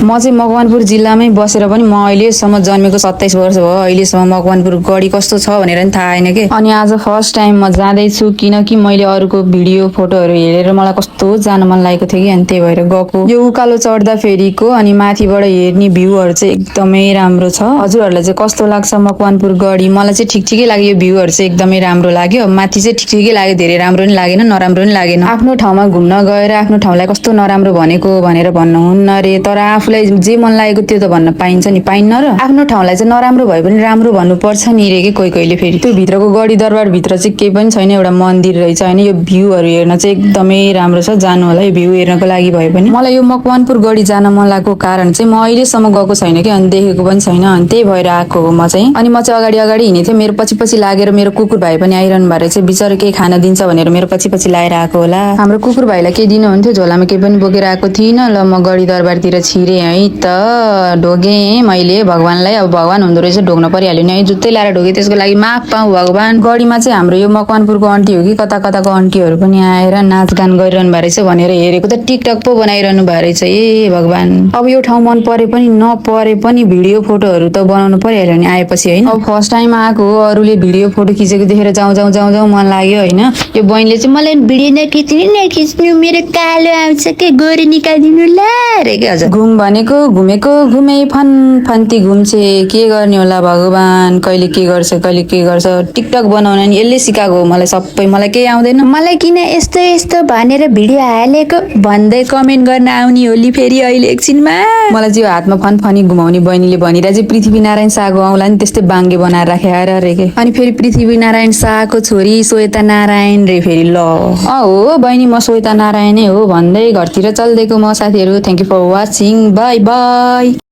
म चाहिँ मकवानपुर जिल्लामै बसेर पनि म अहिलेसम्म जन्मेको 27 वर्ष भयो। अहिलेसम्म मकवानपुर गढी कस्तो छ भनेर नि थाहा छैन के। अनि आज फर्स्ट टाइम म जाँदैछु, किनकि मैले अरूको भिडियो फोटोहरू हेरेर मलाई कस्तो जान मन लागेको थियो कि, अनि त्यही भएर गएको। यो उकालो चढ्दा फेरिको अनि माथिबाट हेर्ने भ्यूहरू चाहिँ एकदमै राम्रो छ। हजुरहरूलाई चाहिँ कस्तो लाग्छ मकवानपुर गढी? मलाई चाहिँ ठिक ठिकै लाग्यो, यो भ्यूहरू चाहिँ एकदमै राम्रो लाग्यो। माथि चाहिँ ठिक ठिकै लाग्यो, धेरै राम्रो नि लागेन नराम्रो नि लागेन। आफ्नो ठाउँमा घुम्न गएर आफ्नो ठाउँलाई कस्तो नराम्रो भनेको भनेर भन्नुहुन्न रे, तर आफूलाई जे मन लागेको त्यो त भन्न पाइन्छ नि, पाइन्न र? आफ्नो ठाउँलाई चाहिँ नराम्रो भए पनि राम्रो भन्नुपर्छ नि रे के कोही कोहीले। फेरि त्यो भित्रको गढी दरबार भित्र चाहिँ केही पनि छैन, एउटा मन्दिर रहेछ होइन। यो भ्यूहरू हेर्न चाहिँ एकदमै राम्रो छ, जानु होला यो भ्यू हेर्नको लागि भए पनि। मलाई यो मकवानपुर गढी जान मन लागेको कारण चाहिँ म अहिलेसम्म गएको छैन कि, अनि देखेको पनि छैन, अनि त्यही भएर आएको हो म चाहिँ। अनि म चाहिँ अगाडि अगाडि हिँडेको थिएँ, मेरो पछि पछि लागेर मेरो कुकुर भाइ पनि आइरहनु भएको रहेछ। बिचरा केही खान दिन्छ भनेर मेरो पछि पछि लाएर आएको होला। हाम्रो कुकुर भाइलाई केही दिनुहुन्थ्यो, झोलामा केही पनि बोकेर आएको थिइनँ। ल म गढी दरबारतिर छिरेँ है त, ढोगेँ मैले भगवानलाई। अब भगवान हुँदो रहेछ, ढोग्न परिहाल्यो नि है, जुत्तै लाएर ढोगेँ, त्यसको लागि माफ पाऊँ भगवान। गढीमा चाहिँ हाम्रो यो मकवानपुरको आन्टी हो कि कता कताको आन्टीहरू पनि आएर नाचगान गरिरहनु भएको रहेछ भनेर हेरेको त टिकटक पो बनाइरहनु भएको रहेछ। ए भगवान, अब यो ठाउँ मन परे पनि नपरे पनि भिडियो फोटोहरू त बनाउनु परिहाल्यो नि आएपछि होइन। अब फर्स्ट टाइम आएको हो, अरूले भिडियो फोटो खिचेको देखेर जाउँ जाउँ जाउँ जाउँ मन लाग्यो होइन। यो बहिनीले चाहिँ मलाई भिडियो नखिच्नु मेरो कालो आउँछ के, गोरी निकालिदिनु ल रे के। हजुर घुम भनेको घुमेको घुमे फन फन्ती घुम्छे, के गर्ने होला भगवान, कहिले के गर्छ कहिले के गर्छ। टिकटक बनाउन नि यसले सिकाएको हो मलाई सबै, मलाई केही आउँदैन। मलाई किन यस्तो यस्तो भनेर भिडियो हालेको भन्दै कमेन्ट गर्न आउने होली फेरि अहिले एकछिनमा। मलाई चाहिँ हातमा फनफनी घुमाउने बहिनीले भनिरहेको चाहिँ पृथ्वीनारायण शाहको औँला नि त्यस्तै बाङ्गे बनाएर राखेर रे के। अनि फेरि पृथ्वीनारायण शाहको छोरी श्वेता नारायण रे फेरि। ल हो बहिनी, म श्वेता नारायणै हो भन्दै घरतिर चल्दिएको म साथीहरू। Thank you for watching, bye by.